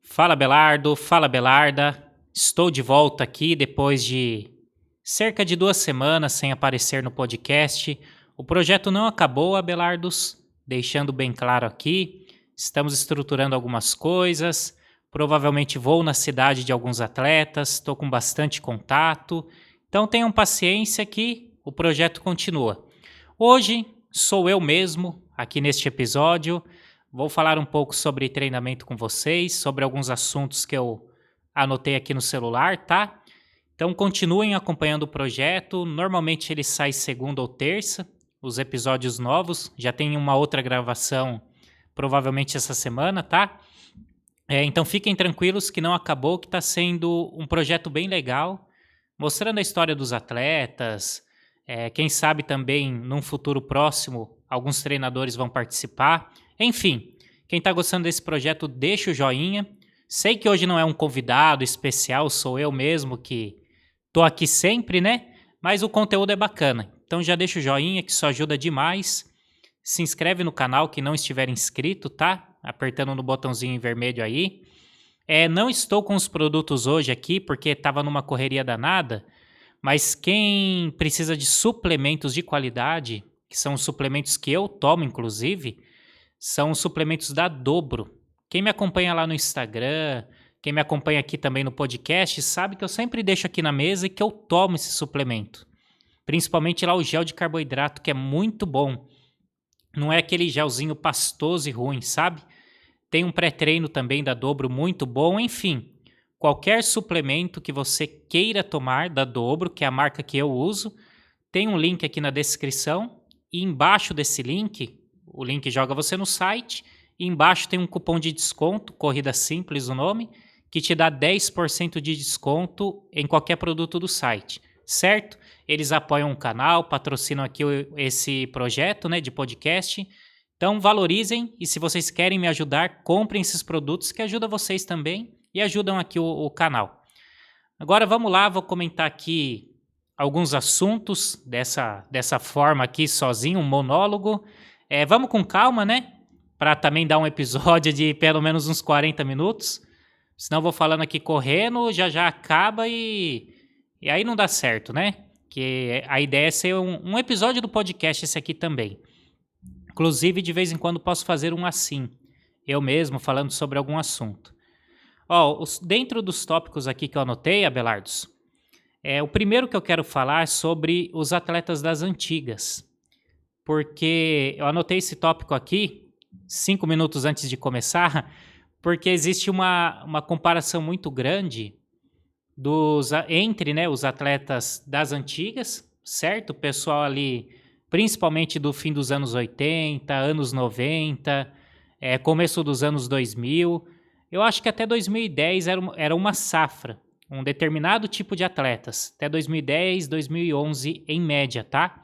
Fala Belardo, fala Belarda. Estou de volta aqui depois de cerca de 2 semanas sem aparecer no podcast. O projeto não acabou, Abelardos, deixando bem claro aqui. Estamos estruturando algumas coisas. Provavelmente vou na cidade de alguns atletas, estou com bastante contato. Então tenham paciência que o projeto continua. Hoje sou eu mesmo aqui neste episódio. Vou falar um pouco sobre treinamento com vocês, sobre alguns assuntos que eu anotei aqui no celular, tá? Então continuem acompanhando o projeto. Normalmente ele sai segunda ou terça, os episódios novos. Já tem uma outra gravação provavelmente essa semana, tá? Então fiquem tranquilos que não acabou, que está sendo um projeto bem legal, mostrando a história dos atletas. Quem sabe também num futuro próximo alguns treinadores vão participar. Enfim, quem está gostando desse projeto, deixa o joinha. Sei que hoje não é um convidado especial, sou eu mesmo que tô aqui sempre, né? Mas o conteúdo é bacana. Então já deixa o joinha que isso ajuda demais. Se inscreve no canal que não estiver inscrito, tá? Apertando no botãozinho vermelho aí. Não estou com os produtos hoje aqui porque estava numa correria danada. Mas quem precisa de suplementos de qualidade, que são os suplementos que eu tomo inclusive, são os suplementos da Dobro. Quem me acompanha lá no Instagram, quem me acompanha aqui também no podcast, sabe que eu sempre deixo aqui na mesa e que eu tomo esse suplemento. Principalmente lá o gel de carboidrato, que é muito bom. Não é aquele gelzinho pastoso e ruim, sabe? Tem um pré-treino também da Dobro muito bom. Enfim, qualquer suplemento que você queira tomar da Dobro, que é a marca que eu uso, tem um link aqui na descrição. E embaixo desse link, o link joga você no site. E embaixo tem um cupom de desconto, Corrida Simples o nome, que te dá 10% de desconto em qualquer produto do site, certo? Eles apoiam o canal, patrocinam aqui esse projeto, né, de podcast. Então valorizem e se vocês querem me ajudar, comprem esses produtos que ajudam vocês também e ajudam aqui o canal. Agora vamos lá, vou comentar aqui alguns assuntos dessa forma aqui sozinho, um monólogo. Vamos com calma, né? Para também dar um episódio de pelo menos uns 40 minutos. Senão eu vou falando aqui correndo, já acaba e aí não dá certo, né? Que a ideia é ser um episódio do podcast esse aqui também. Inclusive, de vez em quando posso fazer um assim, eu mesmo falando sobre algum assunto. Dentro dos tópicos aqui que eu anotei, Abelardos, o primeiro que eu quero falar é sobre os atletas das antigas. Porque eu anotei esse tópico aqui 5 minutos antes de começar, porque existe uma comparação muito grande entre, né, os atletas das antigas, certo? O pessoal ali, principalmente do fim dos anos 80, anos 90, começo dos anos 2000. Eu acho que até 2010 era uma safra, um determinado tipo de atletas. Até 2010, 2011 em média, tá?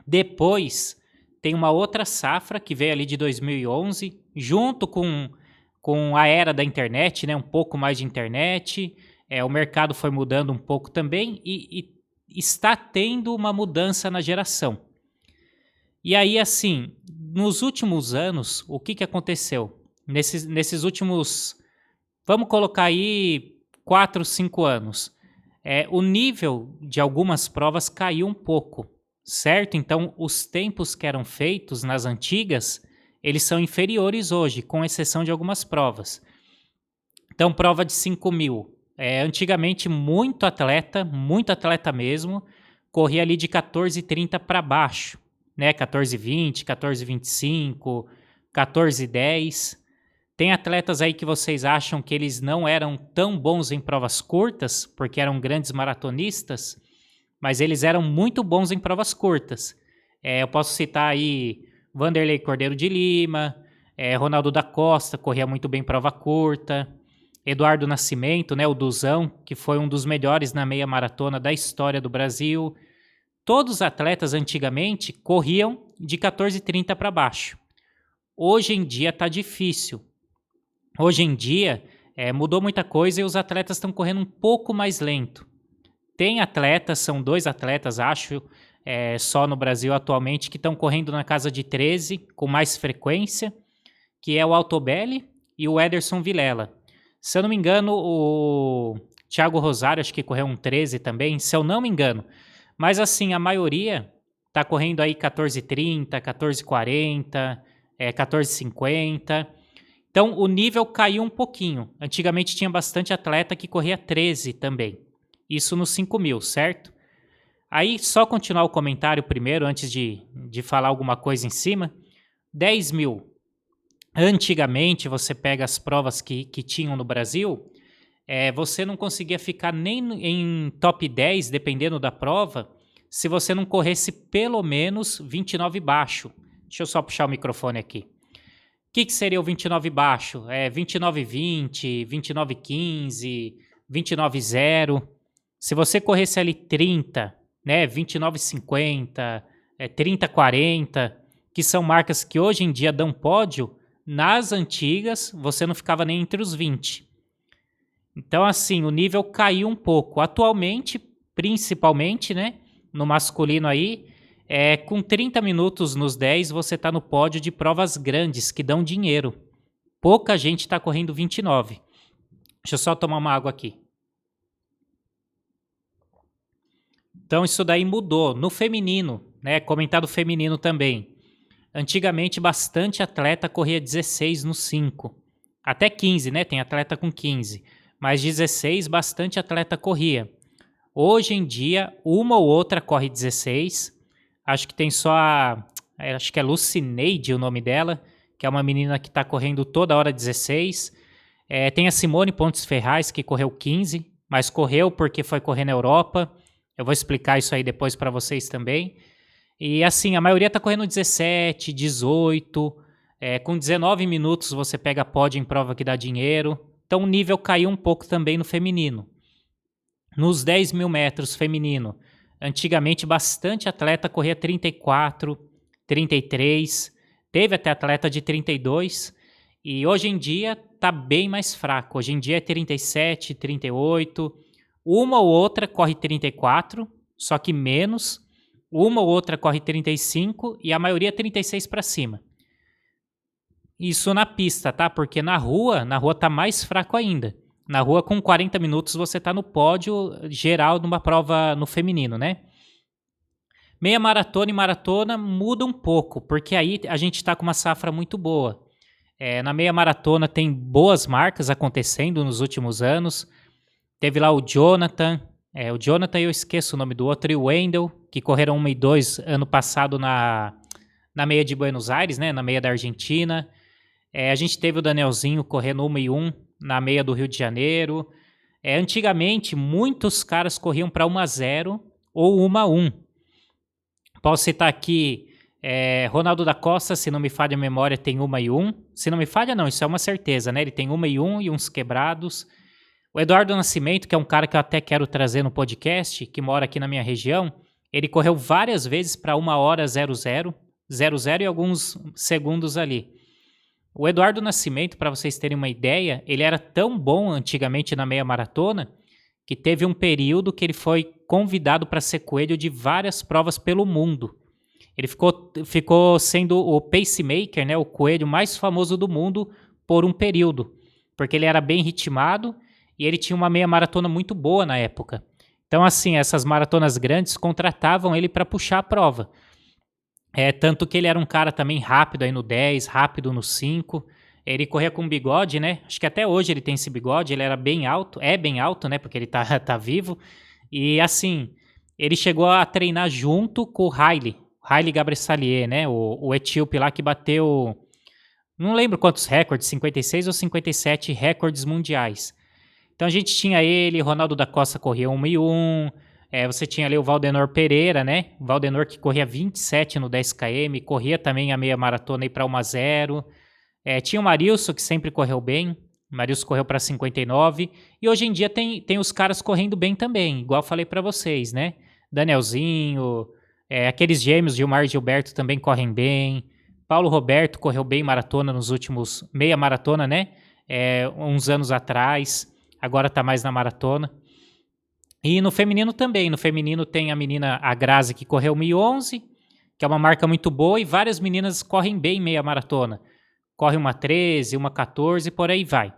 Depois tem uma outra safra que veio ali de 2011, junto com a era da internet, né? Um pouco mais de internet. O mercado foi mudando um pouco também e está tendo uma mudança na geração. E aí, assim, nos últimos anos, o que aconteceu? Nesses últimos, vamos colocar aí 4, 5 anos, o nível de algumas provas caiu um pouco, certo? Então, os tempos que eram feitos nas antigas, eles são inferiores hoje, com exceção de algumas provas. Então, prova de 5.000. Antigamente, muito atleta mesmo, corria ali de 14,30 para baixo, né? 14,20, 14,25, 14,10. Tem atletas aí que vocês acham que eles não eram tão bons em provas curtas, porque eram grandes maratonistas, mas eles eram muito bons em provas curtas. Eu posso citar aí Vanderlei Cordeiro de Lima, Ronaldo da Costa, corria muito bem em prova curta, Eduardo Nascimento, né, o Duzão, que foi um dos melhores na meia maratona da história do Brasil. Todos os atletas antigamente corriam de 14,30 para baixo. Hoje em dia está difícil. Hoje em dia mudou muita coisa e os atletas estão correndo um pouco mais lento. Tem atletas, são 2 atletas, acho, só no Brasil atualmente, que estão correndo na casa de 13 com mais frequência, que é o Altobelli e o Ederson Vilela. Se eu não me engano, o Thiago Rosário acho que correu um 13 também, se eu não me engano. Mas assim, a maioria tá correndo aí 14:30, 14:40, 14:50. Então o nível caiu um pouquinho. Antigamente tinha bastante atleta que corria 13 também. Isso nos 5.000, certo? Aí só continuar o comentário primeiro, antes de falar alguma coisa em cima. 10.000. Antigamente, você pega as provas que tinham no Brasil, você não conseguia ficar nem em top 10, dependendo da prova, se você não corresse pelo menos 29 baixo. Deixa eu só puxar o microfone aqui. O que seria o 29 baixo? 29:20, 29:15, 29:0. Se você corresse ali 30, né, 29:50, 30:40, que são marcas que hoje em dia dão pódio, nas antigas você não ficava nem entre os 20. Então, assim, o nível caiu um pouco. Atualmente, principalmente, né, no masculino aí, com 30 minutos nos 10, você está no pódio de provas grandes que dão dinheiro. Pouca gente está correndo 29. Deixa eu só tomar uma água aqui. Então, isso daí mudou. No feminino, né, comentado feminino também. Antigamente, bastante atleta corria 16 no 5. Até 15, né? Tem atleta com 15. Mas 16, bastante atleta corria. Hoje em dia, uma ou outra corre 16. Acho que tem só acho que é Lucineide o nome dela, que é uma menina que está correndo toda hora 16. Tem a Simone Pontes Ferraz, que correu 15, mas correu porque foi correr na Europa. Eu vou explicar isso aí depois para vocês também. E assim, a maioria tá correndo 17, 18, com 19 minutos você pega pódio em prova que dá dinheiro. Então o nível caiu um pouco também no feminino. Nos 10.000 metros feminino, antigamente bastante atleta corria 34, 33, teve até atleta de 32, e hoje em dia tá bem mais fraco. Hoje em dia é 37, 38, uma ou outra corre 34, só que menos. Uma ou outra corre 35 e a maioria 36 para cima. Isso na pista, tá? Porque na rua tá mais fraco ainda. Na rua, com 40 minutos, você tá no pódio geral numa prova no feminino, né? Meia maratona e maratona muda um pouco, porque aí a gente tá com uma safra muito boa. Na meia maratona tem boas marcas acontecendo nos últimos anos. Teve lá o Jonathan, eu esqueço o nome do outro, e o Wendel, que correram 1 e 2 ano passado na meia de Buenos Aires, né, na meia da Argentina. A gente teve o Danielzinho correndo 1 e 1 na meia do Rio de Janeiro. Antigamente, muitos caras corriam para 1-0 ou 1-1. Posso citar aqui Ronaldo da Costa, se não me falha a memória, tem 1 e 1. Se não me falha, não, isso é uma certeza, né? Ele tem 1 e 1 e uns quebrados. O Eduardo Nascimento, que é um cara que eu até quero trazer no podcast, que mora aqui na minha região, ele correu várias vezes para 1h00, 00 e alguns segundos ali. O Eduardo Nascimento, para vocês terem uma ideia, ele era tão bom antigamente na meia maratona que teve um período que ele foi convidado para ser coelho de várias provas pelo mundo. Ele ficou sendo o pacemaker, né, o coelho mais famoso do mundo por um período, porque ele era bem ritmado e ele tinha uma meia maratona muito boa na época. Então, assim, essas maratonas grandes contratavam ele para puxar a prova. Tanto que ele era um cara também rápido aí no 10, rápido no 5. Ele corria com bigode, né? Acho que até hoje ele tem esse bigode. Ele era bem alto, bem alto, né? Porque ele tá vivo. E, assim, ele chegou a treinar junto com o Haile Gebrselassie, né? O etíope lá que bateu, não lembro quantos recordes, 56 ou 57 recordes mundiais. Então a gente tinha ele, Ronaldo da Costa corria 1 e 1, você tinha ali o Valdenor Pereira, né? O Valdenor que corria 27 no 10 km, corria também a meia maratona aí para 1-0. Tinha o Marilson, que sempre correu bem, o Marilson correu para 59, e hoje em dia tem os caras correndo bem também, igual eu falei para vocês, né? Danielzinho, aqueles gêmeos, Gilmar e Gilberto também correm bem, Paulo Roberto correu bem maratona nos últimos, meia maratona, né? Uns anos atrás. Agora tá mais na maratona. E no feminino também. No feminino tem a menina, a Grazi, que correu 1011, que é uma marca muito boa, e várias meninas correm bem meia maratona. Corre uma 13, uma 14, por aí vai.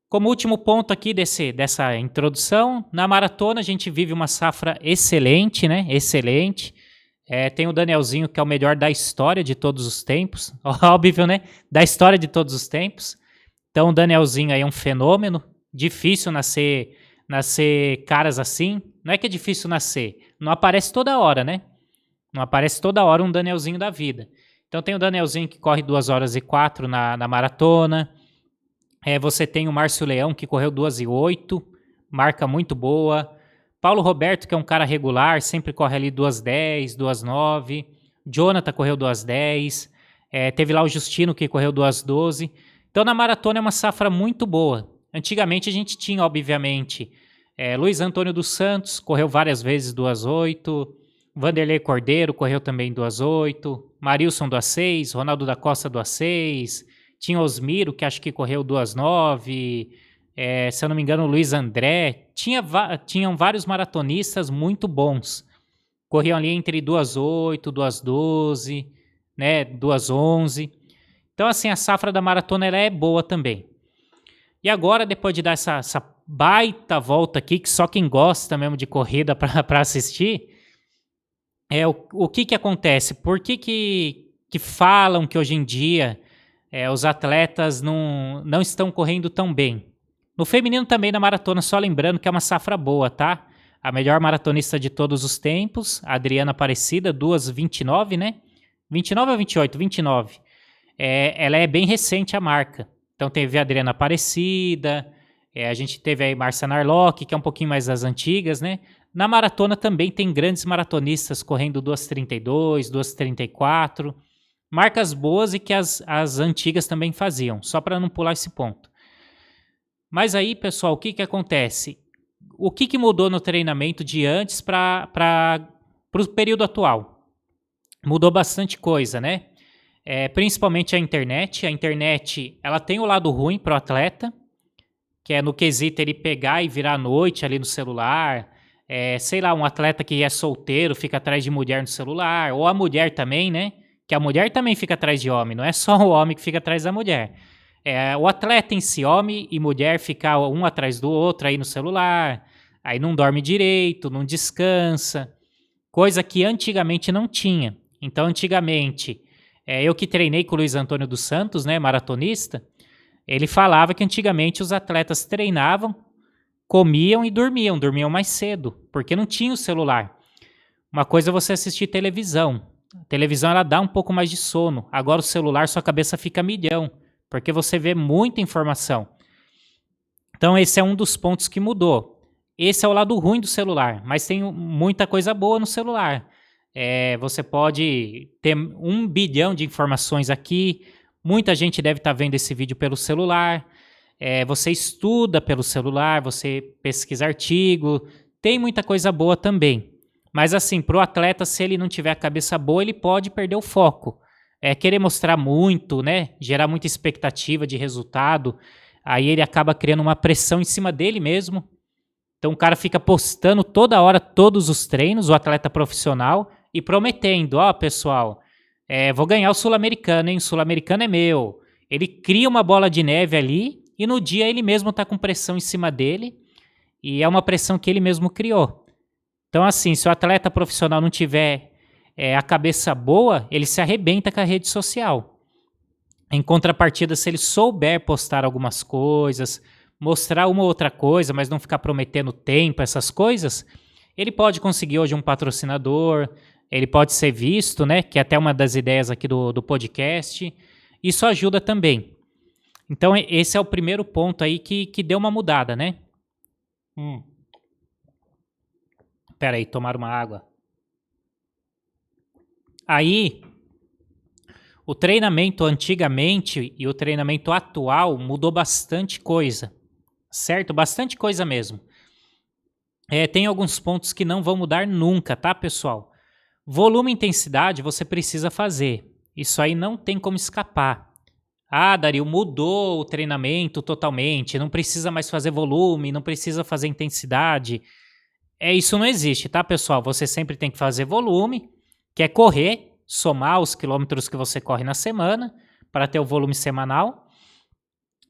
Como último ponto aqui dessa introdução, na maratona a gente vive uma safra excelente, né? Excelente. Tem o Danielzinho, que é o melhor da história de todos os tempos. Óbvio, né? Da história de todos os tempos. Então o Danielzinho aí é um fenômeno. Difícil nascer caras assim. Não é que é difícil nascer. Não aparece toda hora, né? Não aparece toda hora um Danielzinho da vida. Então tem o Danielzinho que corre 2 horas e 4 na maratona. Você tem o Márcio Leão, que correu 2 e 8, marca muito boa. Paulo Roberto, que é um cara regular, sempre corre ali 2 10, 2 9. Jonathan correu 2 10. Teve lá o Justino, que correu 2 12. Então na maratona é uma safra muito boa. Antigamente a gente tinha, obviamente, Luiz Antônio dos Santos, correu várias vezes 2 8. Vanderlei Cordeiro correu também 2 8. Marilson 2 6. Ronaldo da Costa 2 6. Tinha Osmiro, que acho que correu 2 9. Se eu não me engano, o Luiz André. Tinham vários maratonistas muito bons. Corriam ali entre 2 8, 2 12, né, 2 11. Então, assim, a safra da maratona ela é boa também. E agora, depois de dar essa baita volta aqui, que só quem gosta mesmo de corrida para assistir, o que acontece? Por que falam que hoje em dia os atletas não estão correndo tão bem? No feminino também, na maratona, só lembrando que é uma safra boa, tá? A melhor maratonista de todos os tempos, a Adriana Aparecida, 2:29, né? 29 ou 28? 29. Ela é bem recente a marca. Então teve a Adriana Aparecida, a gente teve aí Márcia Narlock, que é um pouquinho mais das antigas, né? Na maratona também tem grandes maratonistas correndo 2:32, 2:34. Marcas boas e que as antigas também faziam, só para não pular esse ponto. Mas aí, pessoal, o que acontece? O que mudou no treinamento de antes para o período atual? Mudou bastante coisa, né? Principalmente a internet. A internet ela tem o lado ruim para o atleta, que é no quesito ele pegar e virar à noite ali no celular. Sei lá, um atleta que é solteiro fica atrás de mulher no celular, ou a mulher também, né? Que a mulher também fica atrás de homem, não é só o homem que fica atrás da mulher. O atleta em si, homem e mulher, ficar um atrás do outro aí no celular, aí não dorme direito, não descansa, coisa que antigamente não tinha. Então, antigamente, eu que treinei com o Luiz Antônio dos Santos, né, maratonista, ele falava que antigamente os atletas treinavam, comiam e dormiam mais cedo, porque não tinha o celular. Uma coisa é você assistir televisão. A televisão ela dá um pouco mais de sono. Agora o celular, sua cabeça fica milhão, porque você vê muita informação. Então esse é um dos pontos que mudou. Esse é o lado ruim do celular, mas tem muita coisa boa no celular. Você pode ter 1 bilhão de informações aqui. Muita gente deve estar vendo esse vídeo pelo celular. Você estuda pelo celular, você pesquisa artigo. Tem muita coisa boa também. Mas assim, para o atleta, se ele não tiver a cabeça boa, ele pode perder o foco. Querer mostrar muito, né? Gerar muita expectativa de resultado. Aí ele acaba criando uma pressão em cima dele mesmo. Então o cara fica postando toda hora todos os treinos, o atleta profissional, e prometendo, pessoal, vou ganhar o Sul-Americano, hein? O Sul-Americano é meu. Ele cria uma bola de neve ali, e no dia ele mesmo está com pressão em cima dele, e é uma pressão que ele mesmo criou. Então, assim, se o atleta profissional não tiver a cabeça boa, ele se arrebenta com a rede social. Em contrapartida, se ele souber postar algumas coisas, mostrar uma ou outra coisa, mas não ficar prometendo tempo, essas coisas, ele pode conseguir hoje um patrocinador, ele pode ser visto, né? Que é até uma das ideias aqui do podcast. Isso ajuda também. Então, esse é o primeiro ponto aí que deu uma mudada, né? Pera aí, tomar uma água. Aí, o treinamento antigamente e o treinamento atual mudou bastante coisa, certo? Bastante coisa mesmo. Tem alguns pontos que não vão mudar nunca, tá, pessoal? Volume e intensidade você precisa fazer. Isso aí não tem como escapar. Dario, mudou o treinamento totalmente, não precisa mais fazer volume, não precisa fazer intensidade. Isso não existe, tá, pessoal? Você sempre tem que fazer volume, que é correr, somar os quilômetros que você corre na semana para ter o volume semanal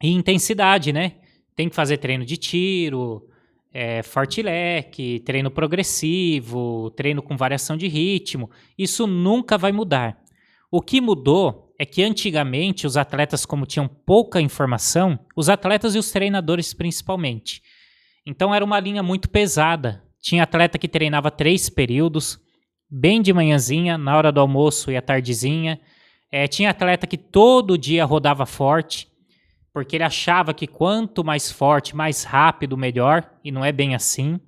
e intensidade, né? Tem que fazer treino de tiro, fartlek, treino progressivo, treino com variação de ritmo. Isso nunca vai mudar. O que mudou é que antigamente os atletas, como tinham pouca informação, os atletas e os treinadores principalmente, então era uma linha muito pesada. Tinha atleta que treinava 3 períodos, bem de manhãzinha, na hora do almoço e à tardezinha. Tinha atleta que todo dia rodava forte, porque ele achava que quanto mais forte, mais rápido, melhor, e não é bem assim.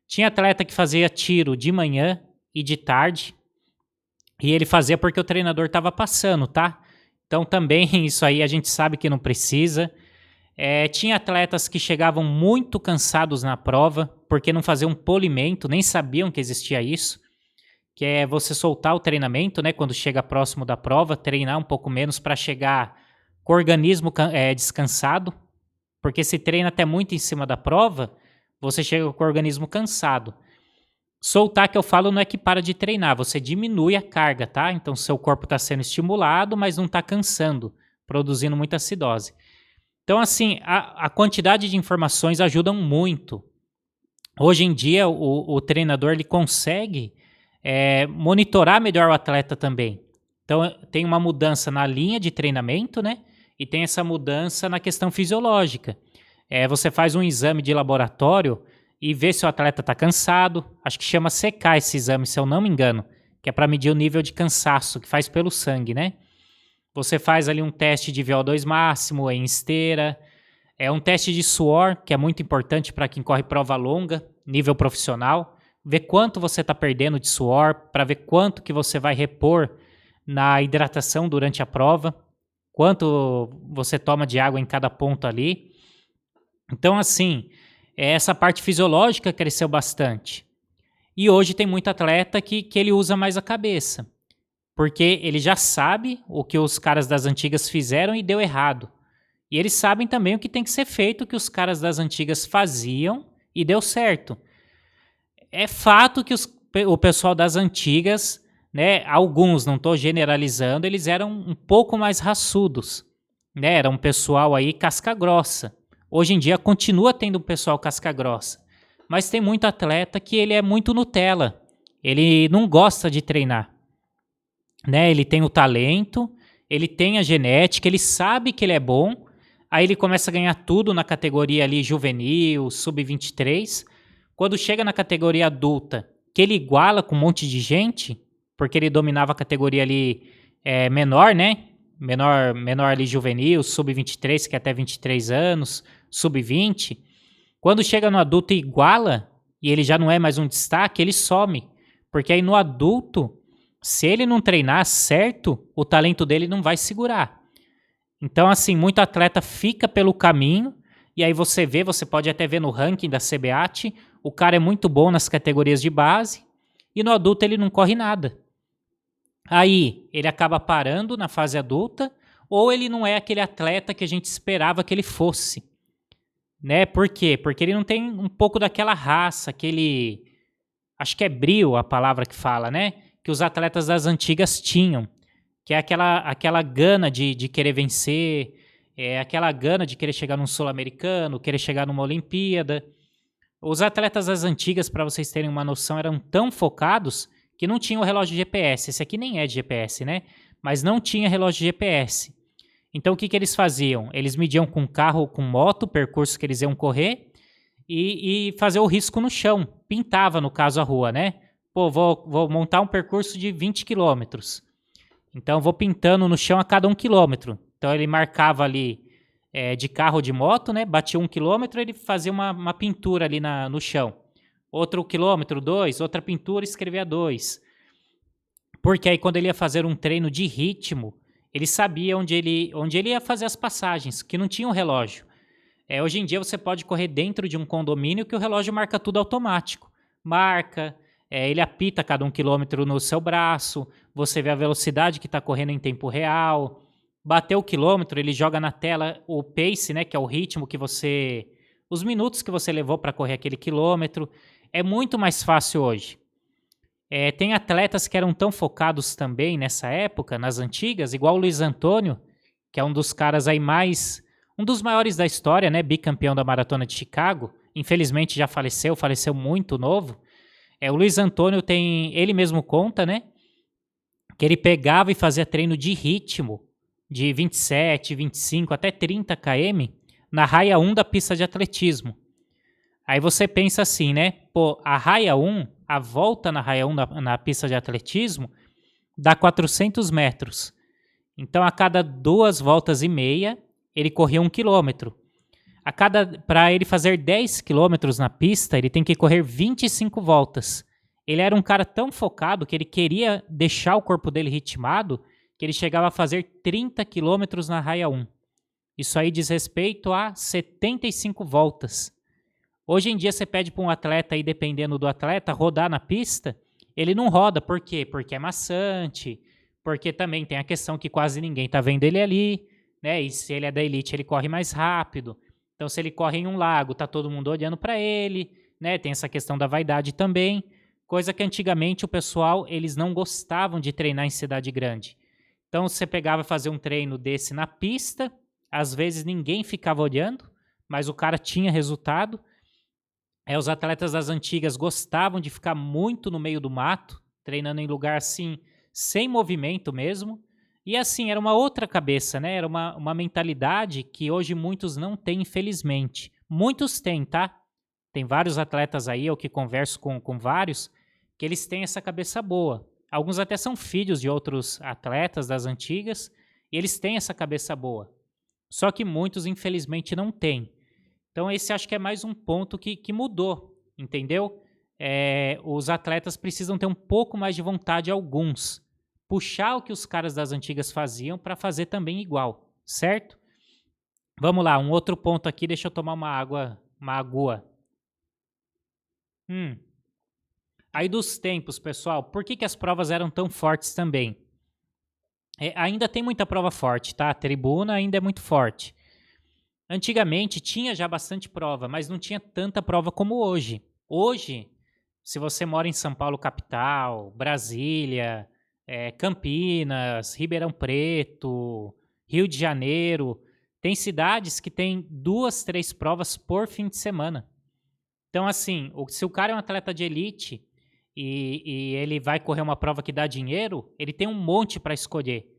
Tinha atleta que fazia tiro de manhã e de tarde, e ele fazia porque o treinador estava passando, tá? Então também isso aí a gente sabe que não precisa. Tinha atletas que chegavam muito cansados na prova, porque não faziam polimento, nem sabiam que existia isso, que é você soltar o treinamento, né, quando chega próximo da prova, treinar um pouco menos para chegar com o organismo descansado, porque se treina até muito em cima da prova, você chega com o organismo cansado. Soltar, que eu falo, não é que para de treinar, você diminui a carga, tá? Então seu corpo está sendo estimulado, mas não está cansando, produzindo muita acidose. Então, assim, a quantidade de informações ajudam muito. Hoje em dia, o treinador ele consegue monitorar melhor o atleta também. Então, tem uma mudança na linha de treinamento, né? E tem essa mudança na questão fisiológica. Você faz um exame de laboratório e vê se o atleta está cansado. Acho que chama secar esse exame, se eu não me engano, que é para medir o nível de cansaço, que faz pelo sangue, né? Você faz ali um teste de VO2 máximo em esteira, um teste de suor, que é muito importante para quem corre prova longa, nível profissional, ver quanto você está perdendo de suor, para ver quanto que você vai repor na hidratação durante a prova, quanto você toma de água em cada ponto ali. Então, assim, essa parte fisiológica cresceu bastante. E hoje tem muito atleta que ele usa mais a cabeça, porque ele já sabe o que os caras das antigas fizeram e deu errado. E eles sabem também o que tem que ser feito, o que os caras das antigas faziam e deu certo. É fato que o pessoal das antigas, né, alguns, não estou generalizando, eles eram um pouco mais raçudos, né, era um pessoal aí casca grossa. Hoje em dia continua tendo um pessoal casca grossa, mas tem muito atleta que ele é muito Nutella, ele não gosta de treinar. Né, ele tem o talento, ele tem a genética, ele sabe que ele é bom, aí ele começa a ganhar tudo na categoria ali juvenil, sub-23. Quando chega na categoria adulta, que ele iguala com um monte de gente, porque ele dominava a categoria ali menor, né? Menor ali juvenil, sub-23, que é até 23 anos, sub-20. Quando chega no adulto e iguala, e ele já não é mais um destaque, ele some. Porque aí no adulto, se ele não treinar certo, o talento dele não vai segurar. Então, assim, muito atleta fica pelo caminho, e aí você pode até ver no ranking da CBAT, o cara é muito bom nas categorias de base, e no adulto ele não corre nada. Aí, ele acaba parando na fase adulta, ou ele não é aquele atleta que a gente esperava que ele fosse. Né? Por quê? Porque ele não tem um pouco daquela raça, aquele... Acho que é brio a palavra que fala, né? Que os atletas das antigas tinham, que é aquela gana de querer vencer, aquela gana de querer chegar num Sul-Americano, querer chegar numa Olimpíada. Os atletas das antigas, para vocês terem uma noção, eram tão focados que não tinha o relógio de GPS. Esse aqui nem é de GPS, né? Mas não tinha relógio de GPS. Então o que eles faziam? Eles mediam com carro ou com moto o percurso que eles iam correr e fazer o risco no chão. Pintava, no caso, a rua, né? Pô, vou montar um percurso de 20 quilômetros. Então, vou pintando no chão a cada 1 quilômetro. Então, ele marcava ali de carro ou de moto, né? Batia 1 quilômetro, ele fazia uma pintura ali no chão. Outro quilômetro, 2, outra pintura, escrevia 2. Porque aí, quando ele ia fazer um treino de ritmo, ele sabia onde ele ia fazer as passagens, que não tinha um relógio. Hoje em dia, você pode correr dentro de um condomínio que o relógio marca tudo automático. Marca... ele apita cada 1 quilômetro no seu braço, você vê a velocidade que está correndo em tempo real. Bateu o quilômetro, ele joga na tela o pace, né, que é o ritmo que os minutos que você levou para correr aquele quilômetro. É muito mais fácil hoje. Tem atletas que eram tão focados também nessa época, nas antigas, igual o Luiz Antônio, que é um dos caras aí um dos maiores da história, né? Bicampeão da Maratona de Chicago. Infelizmente já faleceu muito novo. O Luiz Antônio ele mesmo conta, né? Que ele pegava e fazia treino de ritmo, de 27, 25 até 30 km, na raia 1 da pista de atletismo. Aí você pensa assim, né? Pô, a raia 1, a volta na raia 1 na pista de atletismo, dá 400 metros. Então, a cada 2,5 voltas, ele corria 1 quilômetro. Para ele fazer 10 quilômetros na pista, ele tem que correr 25 voltas. Ele era um cara tão focado que ele queria deixar o corpo dele ritmado, que ele chegava a fazer 30 quilômetros na raia 1. Isso aí diz respeito a 75 voltas. Hoje em dia você pede para um atleta aí, dependendo do atleta, rodar na pista, ele não roda. Por quê? Porque é maçante, porque também tem a questão que quase ninguém tá vendo ele ali, né? E se ele é da elite, ele corre mais rápido. Então, se ele corre em um lago, tá todo mundo olhando para ele, né? Tem essa questão da vaidade também, coisa que antigamente o pessoal, eles não gostavam de treinar em cidade grande. Então, você pegava fazer um treino desse na pista, às vezes ninguém ficava olhando, mas o cara tinha resultado. Os atletas das antigas gostavam de ficar muito no meio do mato, treinando em lugar assim, sem movimento mesmo. E assim, era uma outra cabeça, né? Era uma mentalidade que hoje muitos não têm, infelizmente. Muitos têm, tá? Tem vários atletas aí, eu que converso com vários, que eles têm essa cabeça boa. Alguns até são filhos de outros atletas das antigas, e eles têm essa cabeça boa. Só que muitos, infelizmente, não têm. Então, esse acho que é mais um ponto que mudou, entendeu? Os atletas precisam ter um pouco mais de vontade, alguns. Puxar o que os caras das antigas faziam para fazer também igual, certo? Vamos lá, um outro ponto aqui, deixa eu tomar uma água. Aí dos tempos, pessoal, por que as provas eram tão fortes também? Ainda tem muita prova forte, tá? A tribuna ainda é muito forte. Antigamente tinha já bastante prova, mas não tinha tanta prova como hoje. Hoje, se você mora em São Paulo capital, Brasília, Campinas, Ribeirão Preto, Rio de Janeiro, tem cidades que tem 2, 3 provas por fim de semana. Então, assim, se o cara é um atleta de elite e ele vai correr uma prova que dá dinheiro, ele tem um monte para escolher.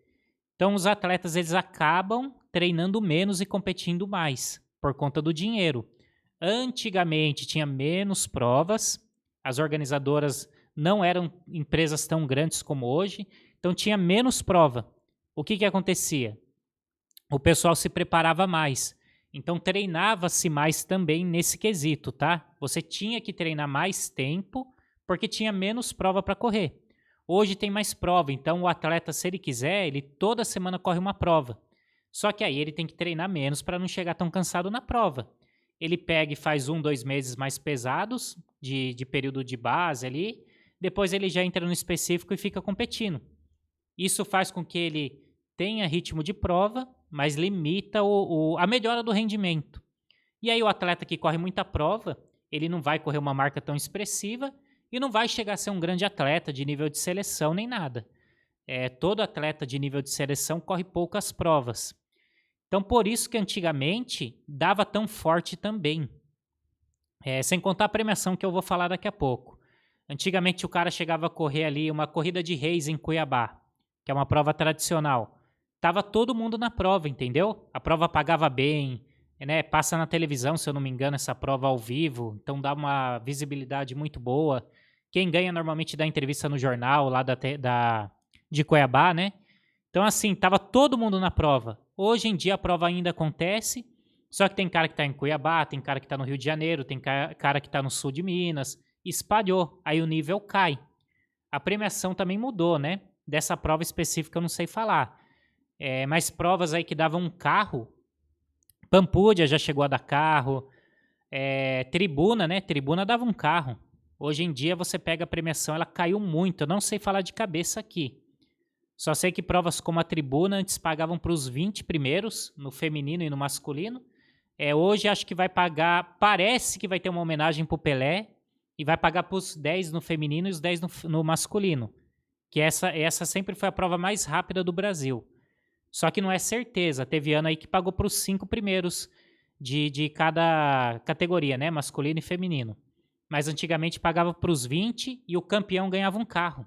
Então, os atletas eles acabam treinando menos e competindo mais por conta do dinheiro. Antigamente tinha menos provas, as organizadoras não eram empresas tão grandes como hoje, então tinha menos prova. O que acontecia? O pessoal se preparava mais, então treinava-se mais também nesse quesito, tá? Você tinha que treinar mais tempo porque tinha menos prova para correr. Hoje tem mais prova, então o atleta, se ele quiser, ele toda semana corre uma prova. Só que aí ele tem que treinar menos para não chegar tão cansado na prova. Ele pega e faz 1, 2 meses mais pesados, de período de base ali, depois ele já entra no específico e fica competindo. Isso faz com que ele tenha ritmo de prova, mas limita a melhora do rendimento. E aí o atleta que corre muita prova, ele não vai correr uma marca tão expressiva e não vai chegar a ser um grande atleta de nível de seleção nem nada. Todo atleta de nível de seleção corre poucas provas. Então, por isso que antigamente dava tão forte também. Sem contar a premiação que eu vou falar daqui a pouco. Antigamente o cara chegava a correr ali uma corrida de reis em Cuiabá, que é uma prova tradicional. Tava todo mundo na prova, entendeu? A prova pagava bem, né? Passa na televisão, se eu não me engano, essa prova ao vivo. Então dá uma visibilidade muito boa. Quem ganha normalmente dá entrevista no jornal lá de Cuiabá, né? Então, assim, tava todo mundo na prova. Hoje em dia a prova ainda acontece, só que tem cara que tá em Cuiabá, tem cara que tá no Rio de Janeiro, tem cara que tá no sul de Minas. Espalhou, aí o nível cai. A premiação também mudou, né? Dessa prova específica eu não sei falar. Mas provas aí que davam um carro, Pampúdia já chegou a dar carro, Tribuna, né? Tribuna dava um carro. Hoje em dia você pega a premiação, ela caiu muito. Eu não sei falar de cabeça aqui. Só sei que provas como a Tribuna antes pagavam para os 20 primeiros, no feminino e no masculino. Hoje acho que vai pagar, parece que vai ter uma homenagem para o Pelé, e vai pagar para os 10 no feminino e os 10 no masculino. Que essa sempre foi a prova mais rápida do Brasil. Só que não é certeza. Teve ano aí que pagou para os 5 primeiros de cada categoria, né? Masculino e feminino. Mas antigamente pagava para os 20 e o campeão ganhava um carro.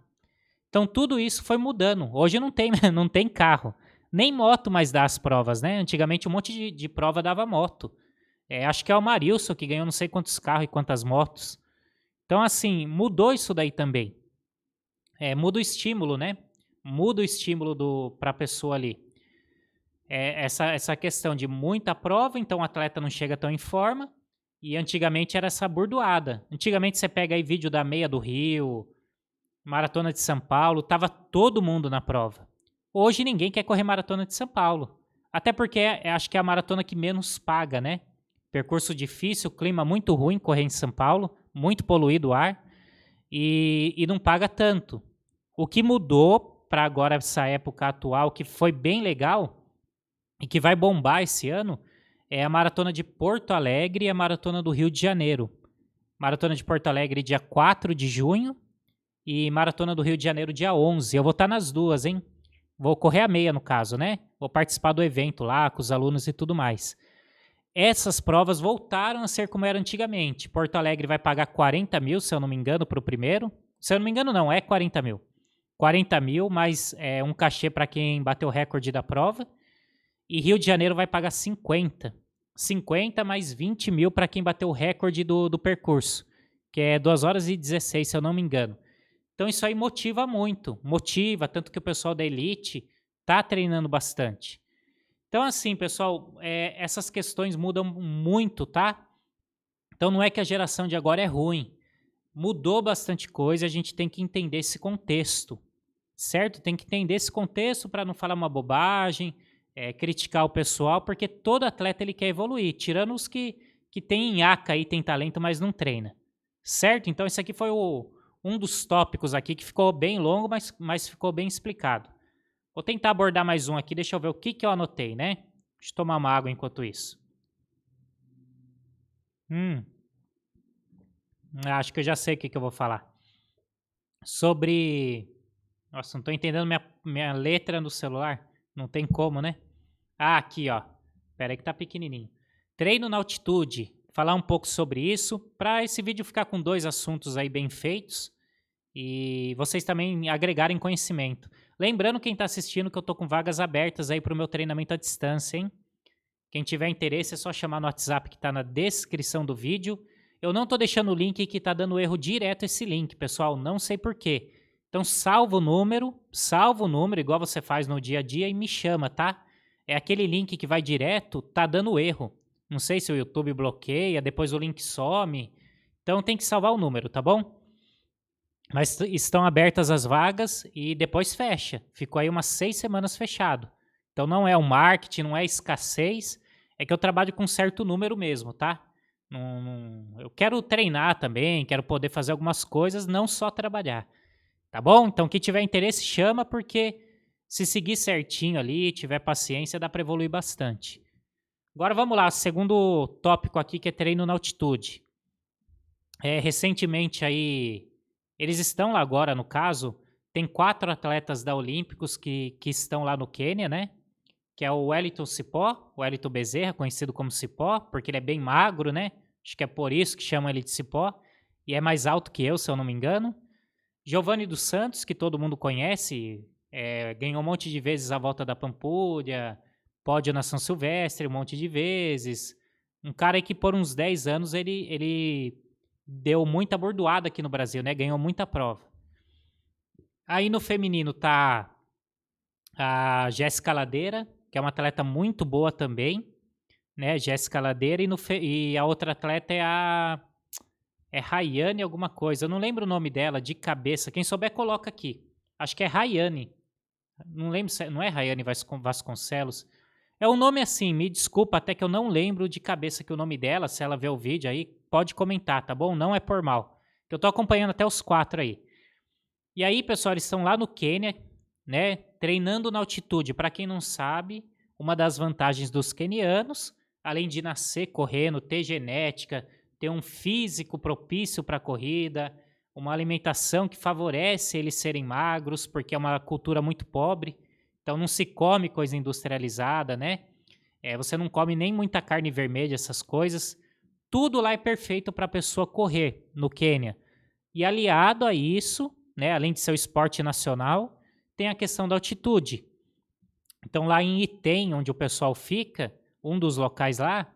Então tudo isso foi mudando. Hoje não tem, não tem carro. Nem moto mais dá as provas, né? Antigamente um monte de prova dava moto. Acho que é o Marilson que ganhou não sei quantos carros e quantas motos. Então, assim, mudou isso daí também. Muda o estímulo, né? Muda o estímulo para a pessoa ali. Essa questão de muita prova, então o atleta não chega tão em forma. E antigamente era essa burdoada. Antigamente você pega aí vídeo da meia do Rio, Maratona de São Paulo, tava todo mundo na prova. Hoje ninguém quer correr Maratona de São Paulo. Até porque acho que é a maratona que menos paga, né? Percurso difícil, clima muito ruim correr em São Paulo, muito poluído o ar e não paga tanto. O que mudou para agora essa época atual, que foi bem legal e que vai bombar esse ano, é a Maratona de Porto Alegre e a Maratona do Rio de Janeiro. Maratona de Porto Alegre dia 4 de junho e Maratona do Rio de Janeiro dia 11. Eu vou estar nas duas, hein? Vou correr a meia no caso, né? Vou participar do evento lá com os alunos e tudo mais. Essas provas voltaram a ser como era antigamente. Porto Alegre vai pagar 40 mil, se eu não me engano, para o primeiro. Se eu não me engano, não, é 40 mil. 40 mil, mais um cachê para quem bateu o recorde da prova. E Rio de Janeiro vai pagar 50. 50 mais 20 mil para quem bateu o recorde do percurso, que é 2 horas e 16, se eu não me engano. Então isso aí motiva muito. Motiva, tanto que o pessoal da Elite está treinando bastante. Então, assim, pessoal, essas questões mudam muito, tá? Então, não é que a geração de agora é ruim. Mudou bastante coisa, a gente tem que entender esse contexto, certo? Tem que entender esse contexto para não falar uma bobagem, criticar o pessoal, porque todo atleta ele quer evoluir, tirando os que tem nhaca aí, tem talento, mas não treina, certo? Então, esse aqui foi um dos tópicos aqui que ficou bem longo, mas ficou bem explicado. Vou tentar abordar mais um aqui, deixa eu ver o que eu anotei, né? Deixa eu tomar uma água enquanto isso. Acho que eu já sei o que eu vou falar. Sobre... Nossa, não estou entendendo minha letra no celular. Não tem como, né? Ah, aqui, ó. Espera aí que tá pequenininho. Treino na altitude. Falar um pouco sobre isso, para esse vídeo ficar com 2 assuntos aí bem feitos e vocês também agregarem conhecimento. Lembrando quem está assistindo que eu tô com vagas abertas aí para o meu treinamento à distância, hein? Quem tiver interesse é só chamar no WhatsApp que está na descrição do vídeo. Eu não tô deixando o link que tá dando erro direto esse link, pessoal, não sei porquê. Então salva o número, igual você faz no dia a dia e me chama, tá? É aquele link que vai direto, tá dando erro. Não sei se o YouTube bloqueia, depois o link some. Então tem que salvar o número, tá bom? Mas estão abertas as vagas e depois fecha. Ficou aí umas 6 semanas fechado. Então não é o marketing, não é escassez. É que eu trabalho com um certo número mesmo, tá? Eu quero treinar também, quero poder fazer algumas coisas, não só trabalhar. Tá bom? Então quem tiver interesse chama, porque se seguir certinho ali, tiver paciência, dá para evoluir bastante. Agora vamos lá, segundo tópico aqui que é treino na altitude. Recentemente aí, eles estão lá agora no caso, tem 4 atletas da Olímpicos que estão lá no Quênia, né? Que é o Wellington Cipó, o Wellington Bezerra, conhecido como Cipó, porque ele é bem magro, né? Acho que é por isso que chamam ele de Cipó. E é mais alto que eu, se eu não me engano. Giovanni dos Santos, que todo mundo conhece, ganhou um monte de vezes a volta da Pampulha, pódio na São Silvestre, um monte de vezes. Um cara aí que por uns 10 anos ele deu muita bordoada aqui no Brasil, né? Ganhou muita prova. Aí no feminino tá a Jéssica Ladeira, que é uma atleta muito boa também, né? Jéssica Ladeira, e a outra atleta é Rayane alguma coisa, eu não lembro o nome dela de cabeça, quem souber coloca aqui. Acho que é Rayane, não lembro, não é Rayane Vasconcelos, é um nome assim, me desculpa até que eu não lembro de cabeça que o nome dela, se ela ver o vídeo aí, pode comentar, tá bom? Não é por mal, eu tô acompanhando até os 4 aí. E aí, pessoal, eles estão lá no Quênia, né, treinando na altitude. Para quem não sabe, uma das vantagens dos quenianos, além de nascer correndo, ter genética, ter um físico propício para a corrida, uma alimentação que favorece eles serem magros, porque é uma cultura muito pobre, então não se come coisa industrializada, né? Você não come nem muita carne vermelha, essas coisas. Tudo lá é perfeito para a pessoa correr no Quênia. E aliado a isso, né, além de ser o esporte nacional, tem a questão da altitude. Então lá em Iten, onde o pessoal fica, um dos locais lá,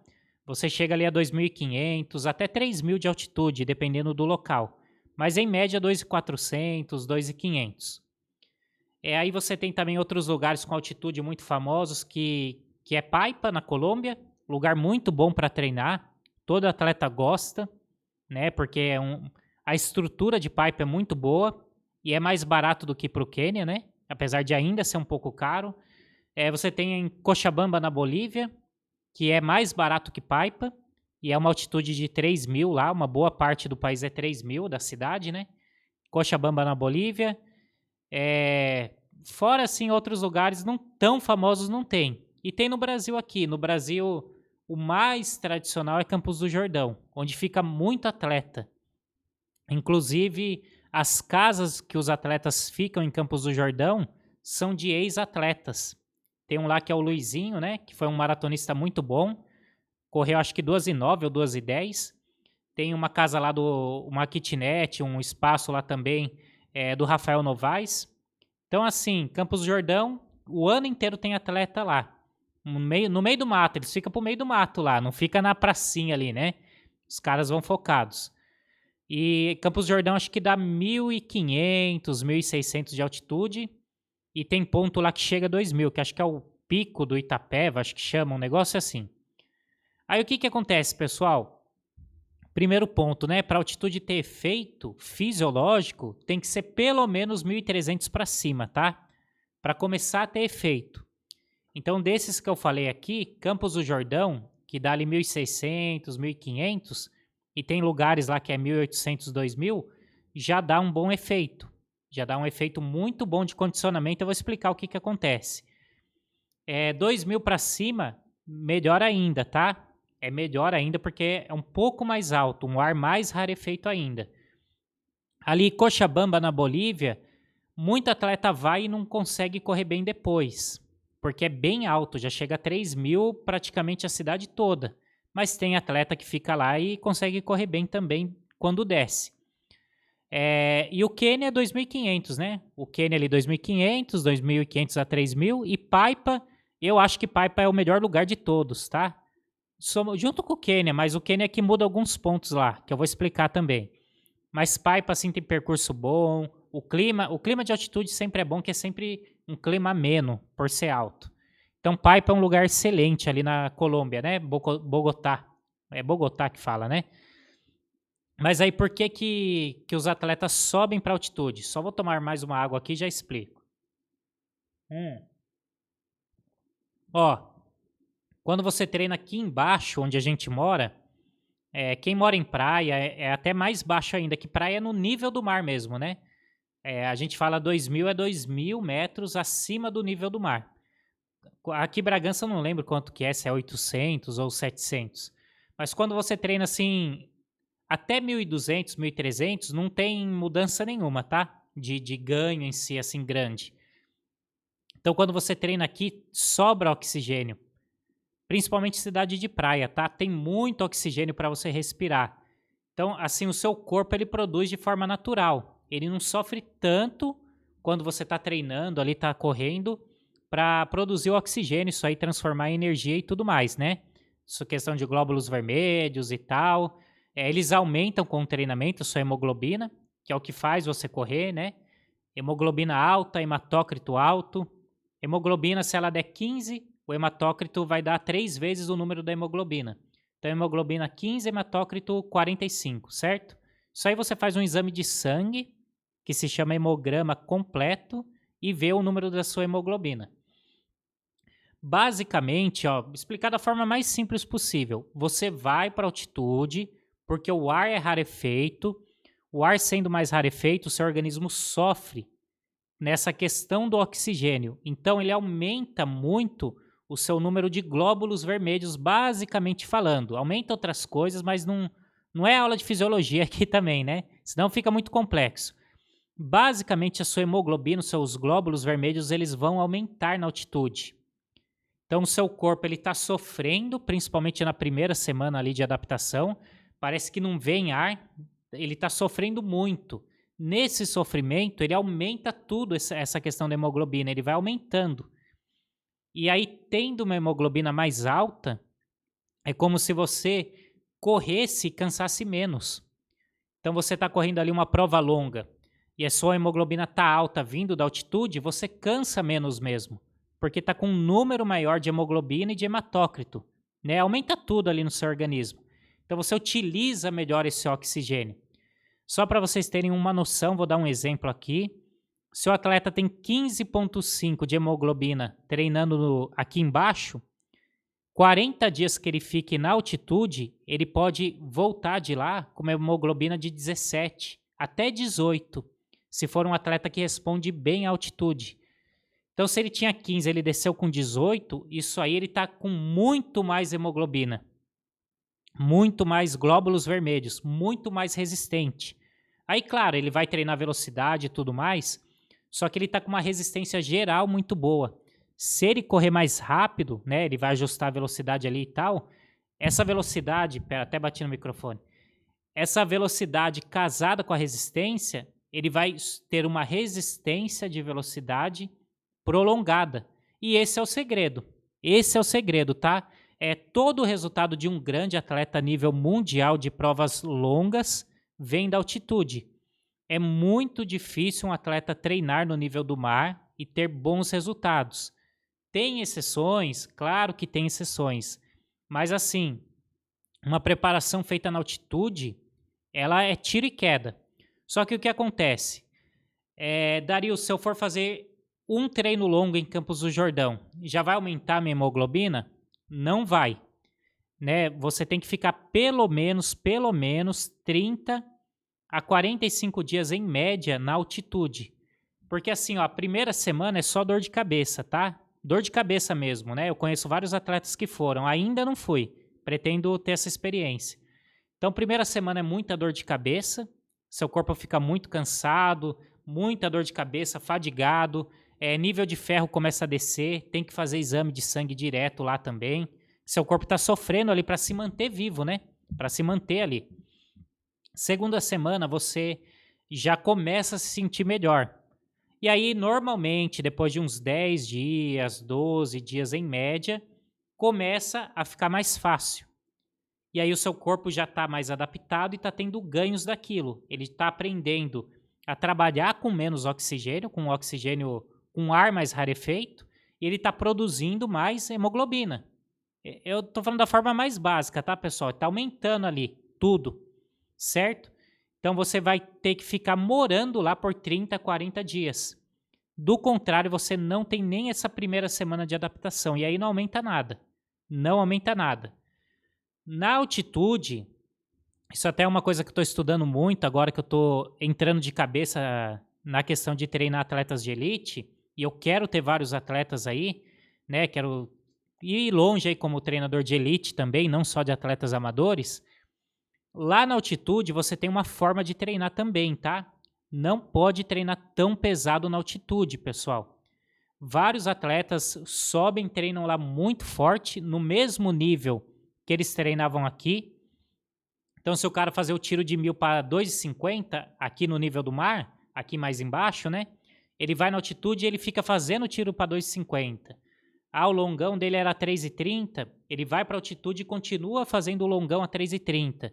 você chega ali a 2.500 até 3.000 de altitude, dependendo do local. Mas em média 2.400, 2.500. Aí você tem também outros lugares com altitude muito famosos, que é Paipa, na Colômbia, lugar muito bom para treinar. Todo atleta gosta, né? Porque a estrutura de Paipa é muito boa e é mais barato do que para o Quênia, né? Apesar de ainda ser um pouco caro. Você tem em Cochabamba, na Bolívia, que é mais barato que Paipa, e é uma altitude de 3.000 lá, uma boa parte do país é 3.000 da cidade, né? Cochabamba, na Bolívia. Fora, assim, outros lugares não tão famosos não tem. E tem no Brasil aqui. No Brasil, o mais tradicional é Campos do Jordão, onde fica muito atleta. Inclusive, as casas que os atletas ficam em Campos do Jordão são de ex-atletas. Tem um lá que é o Luizinho, né? Que foi um maratonista muito bom. Correu acho que 2:09 ou 2:10. Tem uma casa lá, uma kitnet, um espaço lá também, do Rafael Novaes. Então, assim, Campos do Jordão, o ano inteiro tem atleta lá. No meio do mato, eles ficam pro meio do mato lá, não fica na pracinha ali, né? Os caras vão focados. E Campos do Jordão acho que dá 1.500, 1.600 de altitude. E tem ponto lá que chega a 2.000, que acho que é o pico do Itapeva, acho que chama, um negócio assim. Aí o que acontece, pessoal? Primeiro ponto, né? Para a altitude ter efeito fisiológico, tem que ser pelo menos 1.300 para cima, tá? Para começar a ter efeito. Então, desses que eu falei aqui, Campos do Jordão, que dá ali 1.600, 1.500, e tem lugares lá que é 1.800, 2.000, já dá um bom efeito. Já dá um efeito muito bom de condicionamento. Eu vou explicar o que acontece. 2.000 para cima, melhor ainda, tá? É melhor ainda porque é um pouco mais alto, um ar mais rarefeito ainda. Ali, Cochabamba, na Bolívia, muito atleta vai e não consegue correr bem depois, porque é bem alto, já chega a 3.000 praticamente a cidade toda. Mas tem atleta que fica lá e consegue correr bem também quando desce. E o Quênia é 2.500, né? O Quênia ali 2.500, 2.500 a 3.000. E Paipa, eu acho que Paipa é o melhor lugar de todos, tá? Junto com o Quênia, mas o Quênia é que muda alguns pontos lá, que eu vou explicar também. Mas Paipa, assim, tem percurso bom. O clima de altitude sempre é bom, que é sempre um clima ameno, por ser alto. Então, Paipa é um lugar excelente ali na Colômbia, né? Bogotá. É Bogotá que fala, né? Mas aí por que os atletas sobem para altitude? Só vou tomar mais uma água aqui e já explico. Ó, quando você treina aqui embaixo, onde a gente mora, quem mora em praia é até mais baixo ainda, que praia é no nível do mar mesmo, né? A gente fala 2.000 é 2.000 metros acima do nível do mar. Aqui em Bragança eu não lembro quanto que se é 800 ou 700. Mas quando você treina assim, até 1.200, 1.300, não tem mudança nenhuma, tá? De ganho em si, assim, grande. Então, quando você treina aqui, sobra oxigênio. Principalmente cidade de praia, tá? Tem muito oxigênio para você respirar. Então, assim, o seu corpo, ele produz de forma natural. Ele não sofre tanto quando você está treinando ali, está correndo, para produzir o oxigênio, isso aí transformar em energia e tudo mais, né? Isso é questão de glóbulos vermelhos e tal. Eles aumentam com o treinamento a sua hemoglobina, que é o que faz você correr, né? Hemoglobina alta, hematócrito alto. Hemoglobina, se ela der 15, o hematócrito vai dar 3 vezes o número da hemoglobina. Então, hemoglobina 15, hematócrito 45, certo? Isso aí você faz um exame de sangue, que se chama hemograma completo, e vê o número da sua hemoglobina. Basicamente, explicar da forma mais simples possível, você vai para altitude, porque o ar é rarefeito, o ar sendo mais rarefeito, o seu organismo sofre nessa questão do oxigênio. Então, ele aumenta muito o seu número de glóbulos vermelhos, basicamente falando. Aumenta outras coisas, mas Não é aula de fisiologia aqui também, né? Senão fica muito complexo. Basicamente, a sua hemoglobina, os seus glóbulos vermelhos, eles vão aumentar na altitude. Então, o seu corpo ele está sofrendo, principalmente na primeira semana ali de adaptação. Parece que não vem ar, ele está sofrendo muito. Nesse sofrimento, ele aumenta tudo essa questão da hemoglobina, ele vai aumentando. E aí, tendo uma hemoglobina mais alta, é como se você corresse e cansasse menos. Então, você está correndo ali uma prova longa e a sua hemoglobina está alta vindo da altitude, você cansa menos mesmo, porque está com um número maior de hemoglobina e de hematócrito, né? Aumenta tudo ali no seu organismo. Então, você utiliza melhor esse oxigênio. Só para vocês terem uma noção, vou dar um exemplo aqui. Se o atleta tem 15,5 de hemoglobina treinando aqui embaixo, 40 dias que ele fique na altitude, ele pode voltar de lá com uma hemoglobina de 17 até 18, se for um atleta que responde bem à altitude. Então, se ele tinha 15, ele desceu com 18, isso aí ele está com muito mais hemoglobina, muito mais glóbulos vermelhos, muito mais resistente. Aí, claro, ele vai treinar velocidade e tudo mais, só que ele está com uma resistência geral muito boa. Se ele correr mais rápido, né, ele vai ajustar a velocidade ali e tal, essa velocidade, pera, até bati no microfone, essa velocidade casada com a resistência, ele vai ter uma resistência de velocidade prolongada. E esse é o segredo. Esse é o segredo, tá? É todo o resultado de um grande atleta a nível mundial de provas longas vem da altitude. É muito difícil um atleta treinar no nível do mar e ter bons resultados. Tem exceções? Claro que tem exceções. Mas assim, uma preparação feita na altitude, ela é tiro e queda. Só que o que acontece? Dario, se eu for fazer um treino longo em Campos do Jordão, já vai aumentar a minha hemoglobina? Não vai. Né? Você tem que ficar pelo menos 30 a 45 dias em média na altitude. Porque assim, ó, a primeira semana é só dor de cabeça, tá? Dor de cabeça mesmo, né? Eu conheço vários atletas que foram, ainda não fui. Pretendo ter essa experiência. Então, primeira semana é muita dor de cabeça, seu corpo fica muito cansado, muita dor de cabeça, fadigado, nível de ferro começa a descer, tem que fazer exame de sangue direto lá também. Seu corpo está sofrendo ali para se manter vivo, né? Para se manter ali. Segunda semana você já começa a se sentir melhor. E aí, normalmente, depois de uns 10 dias, 12 dias em média, começa a ficar mais fácil. E aí o seu corpo já está mais adaptado e está tendo ganhos daquilo. Ele está aprendendo a trabalhar com menos oxigênio, com ar mais rarefeito, e ele está produzindo mais hemoglobina. Eu estou falando da forma mais básica, tá, pessoal? Está aumentando ali tudo, certo? Então você vai ter que ficar morando lá por 30, 40 dias. Do contrário, você não tem nem essa primeira semana de adaptação. E aí não aumenta nada. Não aumenta nada. Na altitude, isso até é uma coisa que eu estou estudando muito agora que eu estou entrando de cabeça na questão de treinar atletas de elite. E eu quero ter vários atletas aí, né? Quero ir longe aí como treinador de elite também, não só de atletas amadores. Lá na altitude você tem uma forma de treinar também, tá? Não pode treinar tão pesado na altitude, pessoal. Vários atletas sobem e treinam lá muito forte, no mesmo nível que eles treinavam aqui. Então, se o cara fazer o tiro de 1.000 para 2,50 aqui no nível do mar, aqui mais embaixo, né? Ele vai na altitude e ele fica fazendo o tiro para 2,50. O longão dele era 3,30, ele vai para altitude e continua fazendo o longão a 3,30.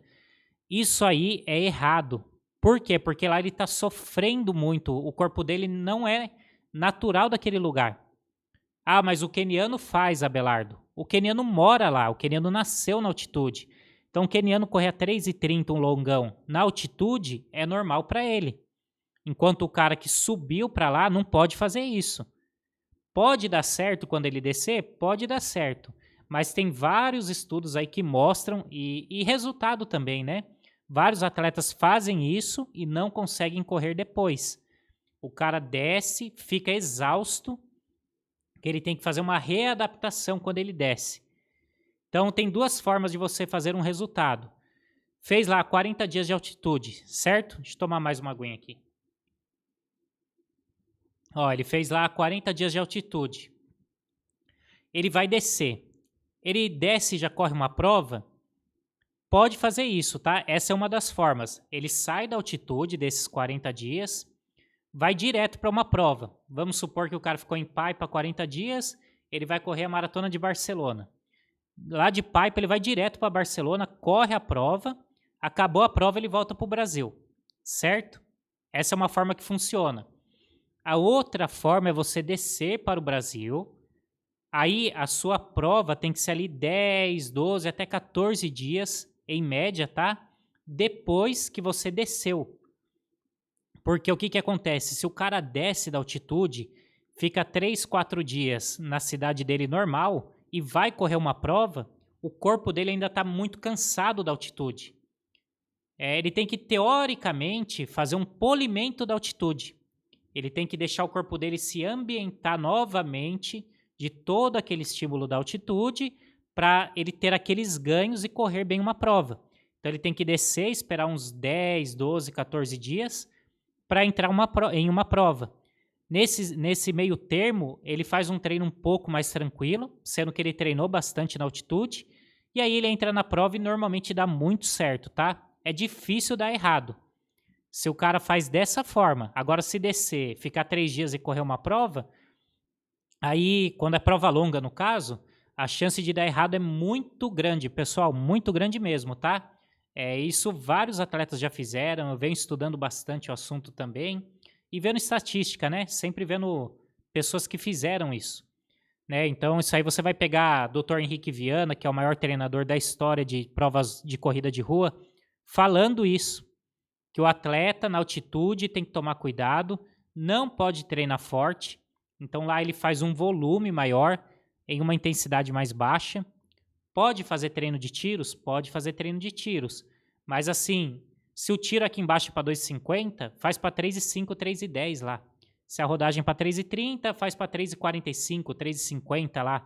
Isso aí é errado. Por quê? Porque lá ele está sofrendo muito. O corpo dele não é natural daquele lugar. Mas o queniano faz, Abelardo. O queniano mora lá, o queniano nasceu na altitude. Então o queniano correr a 3,30 um longão na altitude é normal para ele. Enquanto o cara que subiu para lá não pode fazer isso. Pode dar certo quando ele descer? Pode dar certo. Mas tem vários estudos aí que mostram, e resultado também, né? Vários atletas fazem isso e não conseguem correr depois. O cara desce, fica exausto, que ele tem que fazer uma readaptação quando ele desce. Então, tem duas formas de você fazer um resultado. Fez lá 40 dias de altitude, certo? Deixa eu tomar mais uma aguinha aqui. Ó, ele fez lá 40 dias de altitude. Ele vai descer. Ele desce e já corre uma prova? Pode fazer isso, tá? Essa é uma das formas. Ele sai da altitude desses 40 dias, vai direto para uma prova. Vamos supor que o cara ficou em Paipa 40 dias, ele vai correr a maratona de Barcelona. Lá de Paipa ele vai direto para Barcelona, corre a prova, acabou a prova ele volta para o Brasil, certo? Essa é uma forma que funciona. A outra forma é você descer para o Brasil. Aí a sua prova tem que ser ali 10, 12 até 14 dias, em média, tá? Depois que você desceu. Porque o que, que acontece? Se o cara desce da altitude, fica 3, 4 dias na cidade dele normal e vai correr uma prova, o corpo dele ainda está muito cansado da altitude. Ele tem que, teoricamente, fazer um polimento da altitude. Ele tem que deixar o corpo dele se ambientar novamente de todo aquele estímulo da altitude para ele ter aqueles ganhos e correr bem uma prova. Então ele tem que descer, esperar uns 10, 12, 14 dias para entrar em uma prova. Nesse meio termo, ele faz um treino um pouco mais tranquilo, sendo que ele treinou bastante na altitude, e aí ele entra na prova e normalmente dá muito certo, tá? É difícil dar errado. Se o cara faz dessa forma, agora se descer, ficar 3 dias e correr uma prova, aí, quando é prova longa, no caso, a chance de dar errado é muito grande, pessoal, muito grande mesmo, tá? Isso vários atletas já fizeram, eu venho estudando bastante o assunto também, e vendo estatística, né? Sempre vendo pessoas que fizeram isso, né? Então, isso aí você vai pegar Dr. Henrique Viana, que é o maior treinador da história de provas de corrida de rua, falando isso, que o atleta na altitude tem que tomar cuidado, não pode treinar forte. Então lá ele faz um volume maior em uma intensidade mais baixa. Pode fazer treino de tiros? Pode fazer treino de tiros. Mas assim, se o tiro aqui embaixo é para 2,50, faz para 3,5, 3,10 lá. Se a rodagem é para 3,30, faz para 3,45, 3,50 lá.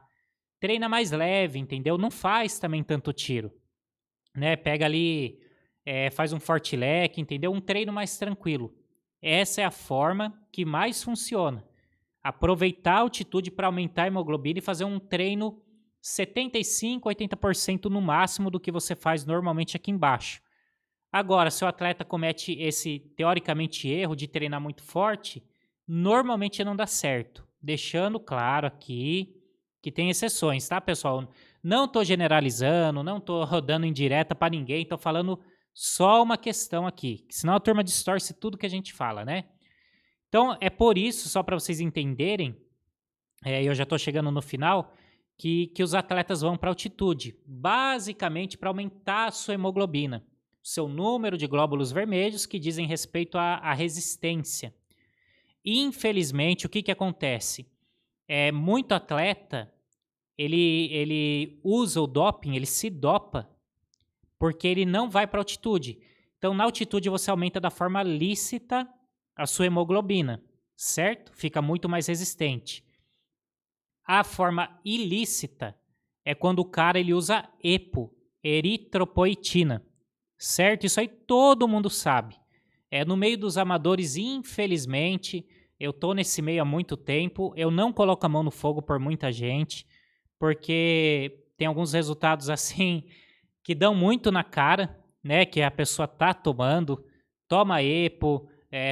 Treina mais leve, entendeu? Não faz também tanto tiro, né? Pega ali, faz um forte-leque, entendeu? Um treino mais tranquilo. Essa é a forma que mais funciona. Aproveitar a altitude para aumentar a hemoglobina e fazer um treino 75, 80% no máximo do que você faz normalmente aqui embaixo. Agora, se o atleta comete esse, teoricamente, erro de treinar muito forte, normalmente não dá certo. Deixando claro aqui que tem exceções, tá, pessoal? Não estou generalizando, não estou rodando indireta para ninguém, estou falando só uma questão aqui, senão a turma distorce tudo que a gente fala, né? Então, é por isso, só para vocês entenderem, eu já estou chegando no final, que os atletas vão para altitude, basicamente para aumentar a sua hemoglobina, o seu número de glóbulos vermelhos que dizem respeito à resistência. Infelizmente, o que acontece? Muito atleta, ele usa o doping, ele se dopa, porque ele não vai para altitude. Então, na altitude, você aumenta da forma lícita a sua hemoglobina, certo? Fica muito mais resistente. A forma ilícita é quando o cara ele usa EPO, eritropoetina, certo? Isso aí todo mundo sabe. No meio dos amadores, infelizmente, eu tô nesse meio há muito tempo, eu não coloco a mão no fogo por muita gente, porque tem alguns resultados assim que dão muito na cara, né? Que a pessoa tá tomando, toma EPO,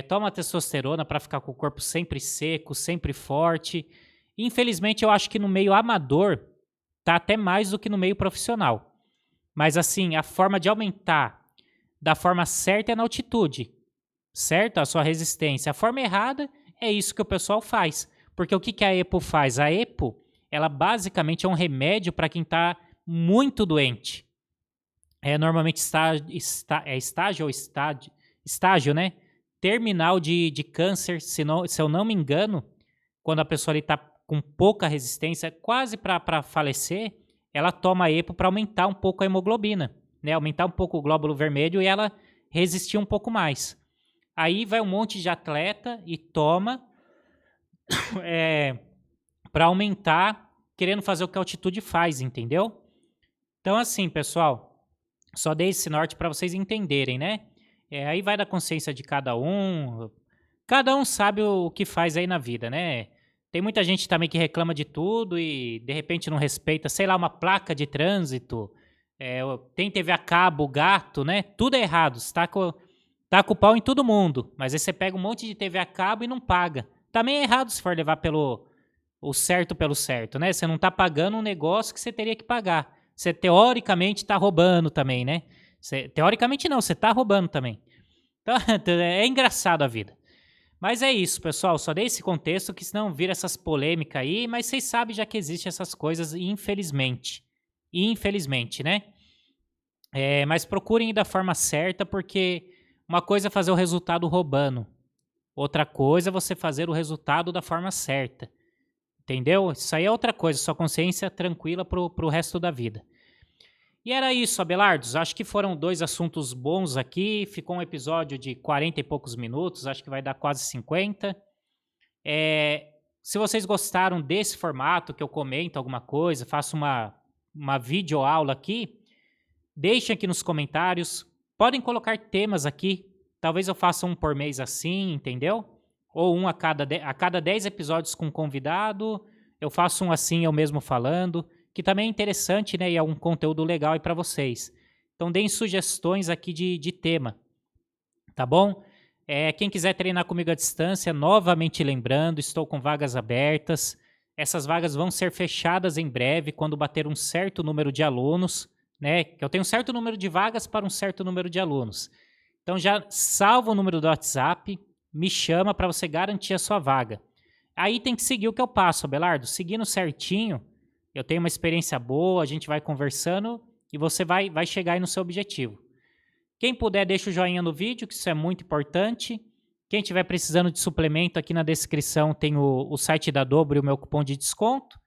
toma testosterona para ficar com o corpo sempre seco, sempre forte. Infelizmente, eu acho que no meio amador tá até mais do que no meio profissional. Mas assim, a forma de aumentar da forma certa é na altitude, certo? A sua resistência. A forma errada é isso que o pessoal faz. Porque o que a EPO faz? A EPO, ela basicamente é um remédio para quem está muito doente. Normalmente estágio, né? Terminal de câncer, se eu não me engano, quando a pessoa está com pouca resistência, quase para falecer, ela toma EPO para aumentar um pouco a hemoglobina, né? Aumentar um pouco o glóbulo vermelho e ela resistir um pouco mais. Aí vai um monte de atleta e toma para aumentar, querendo fazer o que a altitude faz, entendeu? Então, assim, pessoal, Só dei esse norte para vocês entenderem, né? Aí vai da consciência de cada um. Cada um sabe o que faz aí na vida, né? Tem muita gente também que reclama de tudo e de repente não respeita, sei lá, uma placa de trânsito. Tem TV a cabo, gato, né? Tudo é errado. Você taca o pau em todo mundo. Mas aí você pega um monte de TV a cabo e não paga. Também é errado se for levar o certo pelo certo, né? Você não tá pagando um negócio que você teria que pagar. Você teoricamente tá roubando também, né? Teoricamente não, você tá roubando também. Então, é engraçado a vida. Mas é isso, pessoal. Só dei esse contexto que senão vira essas polêmicas aí, mas vocês sabem já que existem essas coisas, infelizmente. Infelizmente, né? Mas procurem ir da forma certa, porque uma coisa é fazer o resultado roubando. Outra coisa é você fazer o resultado da forma certa. Entendeu? Isso aí é outra coisa, sua consciência tranquila pro resto da vida. E era isso, Abelardos. Acho que foram 2 assuntos bons aqui. Ficou um episódio de 40 e poucos minutos, acho que vai dar quase 50. Se vocês gostaram desse formato, que eu comento alguma coisa, faço uma videoaula aqui, deixem aqui nos comentários. Podem colocar temas aqui. Talvez eu faça um por mês assim, entendeu? Ou um a cada 10 episódios com convidado. Eu faço um assim, eu mesmo falando. Que também é interessante, né? E é um conteúdo legal aí para vocês. Então, deem sugestões aqui de tema. Tá bom? Quem quiser treinar comigo à distância, novamente lembrando, estou com vagas abertas. Essas vagas vão ser fechadas em breve, quando bater um certo número de alunos, né? Que eu tenho um certo número de vagas para um certo número de alunos. Então já salva o número do WhatsApp, me chama para você garantir a sua vaga. Aí tem que seguir o que eu passo, Abelardo. Seguindo certinho, eu tenho uma experiência boa, a gente vai conversando e você vai chegar aí no seu objetivo. Quem puder, deixa o joinha no vídeo, que isso é muito importante. Quem estiver precisando de suplemento, aqui na descrição tem o site da Dobro e o meu cupom de desconto.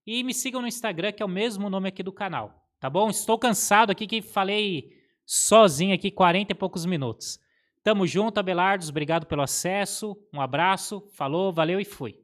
E me sigam no Instagram, que é o mesmo nome aqui do canal, tá bom? Estou cansado aqui, que falei sozinho aqui 40 e poucos minutos. Tamo junto, Abelardos, obrigado pelo acesso, um abraço, falou, valeu e fui.